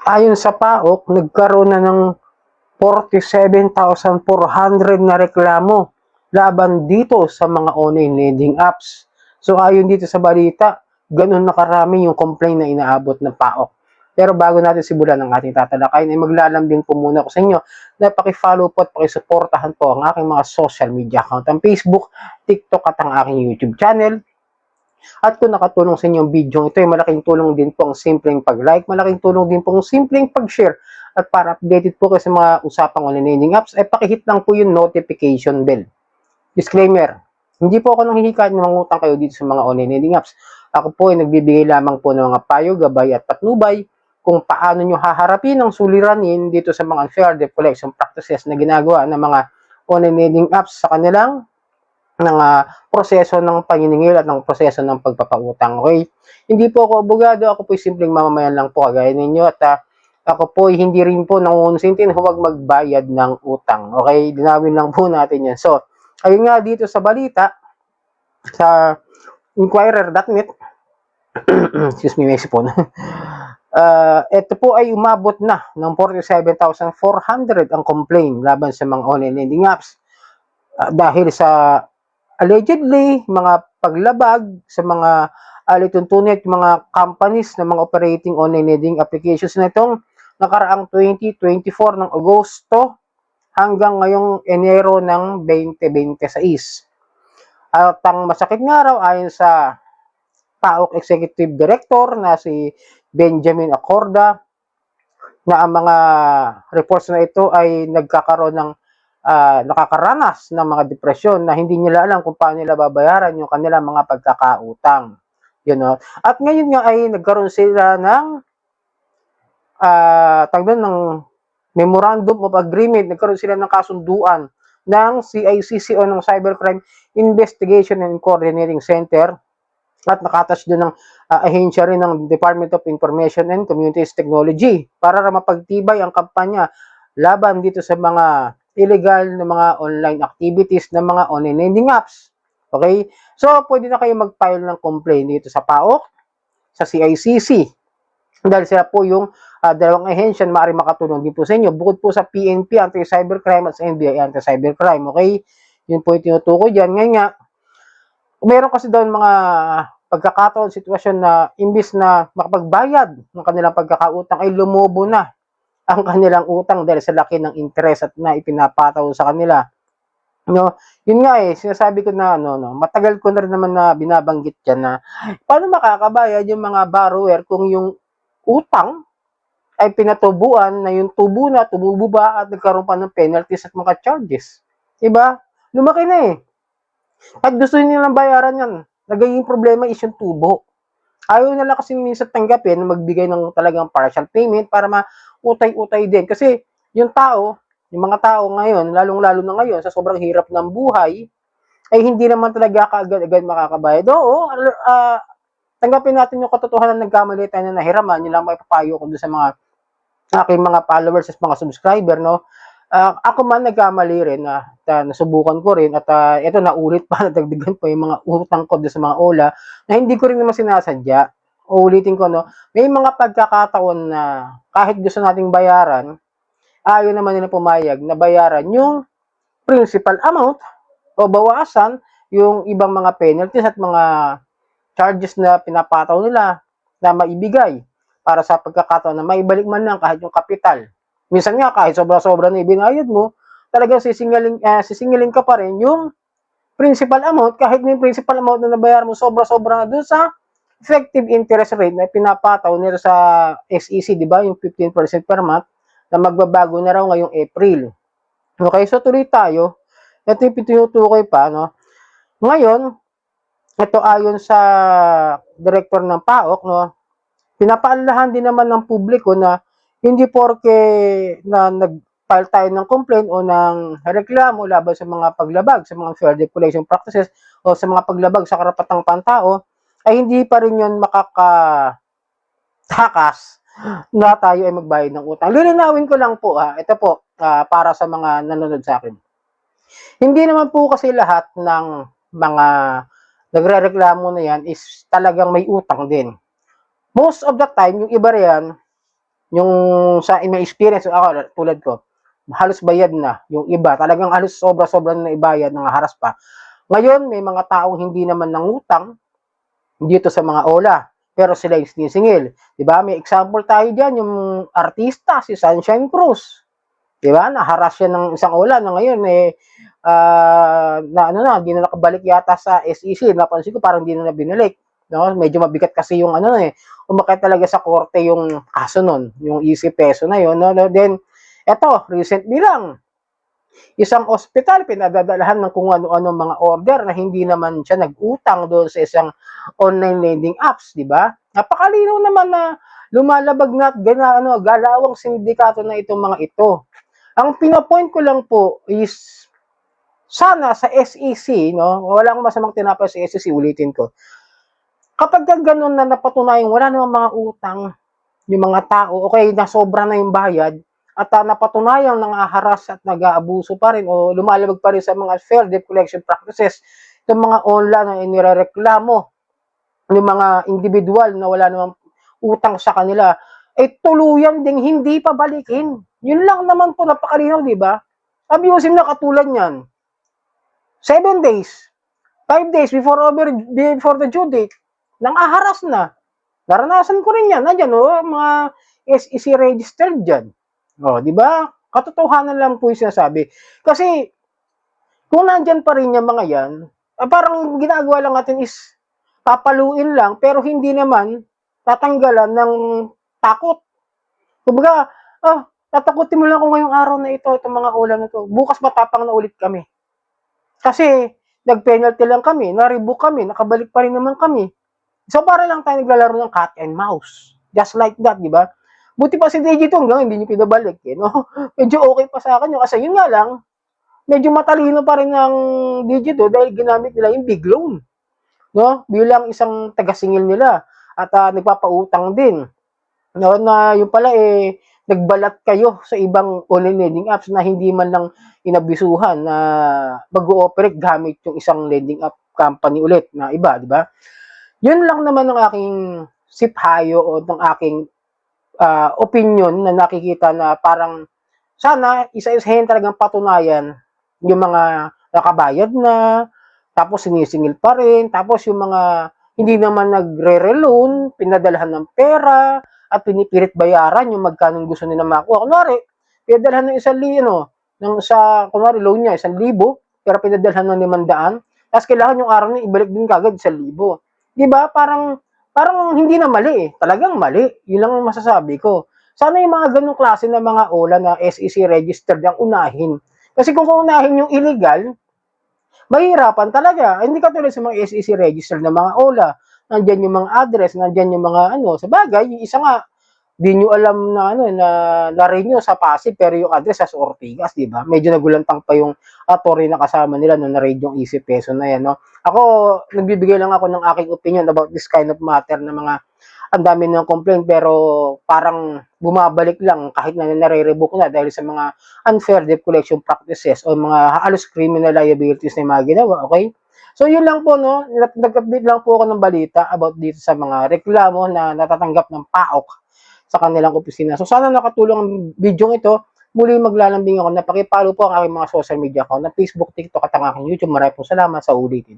Ayon sa PAOK, nagkaroon na ng 47,400 na reklamo laban dito sa mga online lending apps. So ayon dito sa balita, ganun na karami yung complaint na inaabot ng PAOK. Pero bago natin simulan ang ating tatalakayin, ay maglalambing po muna ako sa inyo na paki-follow po at paki-suportahan po ang aking mga social media account, ang Facebook, TikTok at ang aking YouTube channel. At kung nakatulong sa inyo ang video ito, ay malaking tulong din po ang simpleng pag-like, malaking tulong din po ang simpleng pag-share. At para updated po kayo sa mga usapang online lending apps, ay pakihit lang po yung notification bell. Disclaimer, hindi po ako nanghihikayat na mangutang kayo dito sa mga online lending apps. Ako po ay nagbibigay lamang po ng mga payo, gabay at patnubay kung paano nyo haharapin ang suliranin dito sa mga unfair debt collection practices na ginagawa ng mga online lending apps sa kanilang ng proseso ng paniningil at ng proseso ng pagpapautang. Okay? Hindi po ako abogado, ako po simpleng mamamayan lang po kagaya ninyo at ako po hindi rin po nangungunsintin huwag magbayad ng utang. Okay? Dinawin lang po natin yan. So, ayun nga dito sa balita, sa Inquirer.net, excuse me, may sipon. Ito po ay umabot na ng 47,400 ang complaint laban sa mga online lending apps. Dahil sa allegedly mga paglabag sa mga alituntunin at mga companies na mga operating online lending applications na itong nakaraang 2024 ng Agosto hanggang ngayong Enero ng 2026. At ang masakit nga raw ayon sa PAOK Executive Director na si Benjamin Acorda na ang mga reports na ito ay nagkakaroon ng nakakaranas ng mga depresyon na hindi nila alam kung paano nila babayaran yung kanilang mga pagkakautang. You know? At ngayon nga ay nagkaroon sila ng ng Memorandum of Agreement, nagkaroon sila ng kasunduan ng CICC o ng Cybercrime Investigation and Coordinating Center at nakatas doon ng ahensya rin ng Department of Information and Communities Technology para mapagtibay ang kampanya laban dito sa mga illegal na mga online activities ng mga online lending apps. Okay? So, pwede na kayo mag-file ng complaint dito sa PAOK, sa CICC. Dahil sila po yung dalawang ahensya na maaaring makatulong din po sa inyo. Bukod po sa PNP, Anti-Cybercrime at sa NBI Anti-Cybercrime. Okay? Yun po yung tinutukoy dyan. Ngayon nga, meron kasi daw mga pagkakataon, sitwasyon na imbis na makapagbayad ng kanilang pagkakautang ay lumobo na ang kanilang utang dahil sa laki ng interest at na ipinapataw sa kanila. No, yun nga sinasabi ko na matagal ko na rin naman na binabanggit diyan na paano makakabayad yung mga borrower kung yung utang ay pinatubuan na yung tubo na, tumubo ba at nagkaroon pa ng penalties at mga charges. Diba? Lumaki na At gusto nilang bayaran yan. Nagiging problema is yung tubo. Ayaw nila kasi minsan tanggapin na magbigay ng talagang partial payment para mautay-utay din. Kasi yung tao, yung mga tao ngayon, lalong-lalo na ngayon, sa sobrang hirap ng buhay, ay hindi naman talaga kaagad-agad makakabayad. Oo, tanggapin natin yung katotohanan ng nagkamali tayo na nahiraman. Yun lang may papayo ko doon sa mga aking mga followers at mga subscriber, no? Ako man nagkamali rin na nasubukan ko rin at ito naulit pa, nadagdagan pa yung mga utang ko sa mga OLA na hindi ko rin naman sinasadya. Uulitin ko, no? May mga pagkakataon na kahit gusto nating bayaran, ayaw naman nila pumayag na bayaran yung principal amount o bawasan yung ibang mga penalties at mga charges na pinapataw nila na maibigay para sa pagkakataon na maibalik man lang kahit yung kapital. Minsan nga kahit sobra-sobra na ibinayad mo, talagang sisingilin ka pa rin yung principal amount kahit yung principal amount na nabayaran mo sobra-sobra na dun sa effective interest rate na pinapataw nila sa SEC, di ba? Yung 15% per month na magbabago na raw ngayong April. Okay, so tuloy tayo. Ito yung tinutukoy pa, no? Ngayon, ito ayon sa director ng PAOK, no? Pinapaalahan din naman ng publiko na hindi porke na nag-file tayo ng complaint o ng reklamo laban sa mga paglabag, sa mga unfair debt collection practices o sa mga paglabag sa karapatang pantao, ay hindi pa rin yun makakatakas na tayo ay magbayad ng utang. Lilinawin ko lang po, ito po, para sa mga nanonood sa akin. Hindi naman po kasi lahat ng mga nagrereklamo na yan is talagang may utang din. Most of the time, yung iba riyan, Yung sa may experience ako tulad ko, halos bayad na. Yung iba talagang halos sobra-sobra na ibayad, nangaharas pa. Ngayon may mga taong hindi naman nangutang dito sa mga OLA, pero sila yung sinisingil. 'Di ba? May example tayo diyan, yung artista si Sunshine Cruz. 'Di ba? Naharas siya ng isang OLA na ngayon na ano na, hindi na nakabalik yata sa SEC. Napansin ko parang hindi na binalik. No? Medyo mabigat kasi yung ano umakyat talaga sa korte yung kaso nun, yung easy peso na yun. No? Then, eto, recently lang, isang ospital pinadadalahan ng kung ano-ano mga order na hindi naman siya nag-utang doon sa isang online lending apps, di ba? Napakalinaw naman na lumalabag na galawang sindikato na itong mga ito. Ang pinapoint ko lang po is sana sa SEC, no? Wala akong masamang tinapay sa SEC, ulitin ko. Kapag ganun na napatunayan wala namang mga utang yung mga tao, okay, na sobra na yung bayad, at napatunayang nangaharas at nag-aabuso pa rin o lumalabag pa rin sa mga fair debt collection practices, itong mga online na inirereklamo yung mga individual na wala namang utang sa kanila, tuluyan ding hindi pa balikin. Yun lang naman po, napakalinaw, di ba? Abusive na katulad yan. 7 days, 5 days before the due date, nangaharas na. Naranasan ko rin yan. Nandiyan, mga SEC registered dyan. Di ba? Katotohanan lang po yung sinasabi. Kasi, kung nandyan pa rin yung mga yan, parang ginagawa lang natin is papaluin lang, pero hindi naman tatanggalan ng takot. Kumbaga, tatakutin mo lang kung ngayong araw na ito, itong mga ulam na ito. Bukas matapang na ulit kami. Kasi, nag-penalty lang kami, na-revoke kami, nakabalik pa rin naman kami. So, para lang tayo naglalaro ng cat and mouse. Just like that, di ba? Buti pa si DJ hanggang hindi niyo pinabalik. No? Medyo okay pa sa akin yun. Kasi yun nga lang, medyo matalino pa rin ng DJ dahil ginamit nila yung big loan. No? Bilang isang tagasingil nila. At nagpapautang din. No? Na yung pala nagbalat kayo sa ibang online lending apps na hindi man lang inabisuhan na mag-ooperate gamit yung isang lending app company ulit na iba, di ba? Yun lang naman ang aking siphayo o ng aking opinion na nakikita na parang sana isa-isahin talagang patunayan yung mga nakabayad na, tapos sinisingil pa rin, tapos yung mga hindi naman nagre-reloan, pinadalhan ng pera, at pinipilit bayaran yung magkano gusto nila makuha. Kunwari, pinadalhan ng kunwari loan niya, 1,000, pero pinadalhan ng 500, tapos kailangan yung araw niya ibalik din kagad 1,000. Di ba? Parang hindi na mali talagang mali. Yun lang ang masasabi ko. Sana yung mga ganong klase na mga OLA na SEC registered ang unahin. Kasi kung unahin yung illegal, mahirapan talaga. Hindi katulad sa mga SEC registered na mga OLA. Nandiyan yung mga address, nandiyan yung mga sa bagay, yung isa nga, di nyo alam na na-renew sa Pasig, pero yung address sa Ortigas, di ba? Medyo nagulantang pa yung attorney na kasama nila nung na-raid yung easy peso na yan, no? Ako, nagbibigay lang ako ng aking opinion about this kind of matter na mga ang dami ng complaint pero parang bumabalik lang kahit na nare-revoke na dahil sa mga unfair debt collection practices o mga halos criminal liabilities na mga ginawa, okay? So yun lang po, no? Nag-update lang po ako ng balita about dito sa mga reklamo na natatanggap ng PAOK sa kanilang opisina. So sana nakatulong ang video ito. Muli maglalambing ako na pakipalo po ang aking mga social media account na Facebook, TikTok at ang aking YouTube. Maraming po salamat sa ulitin.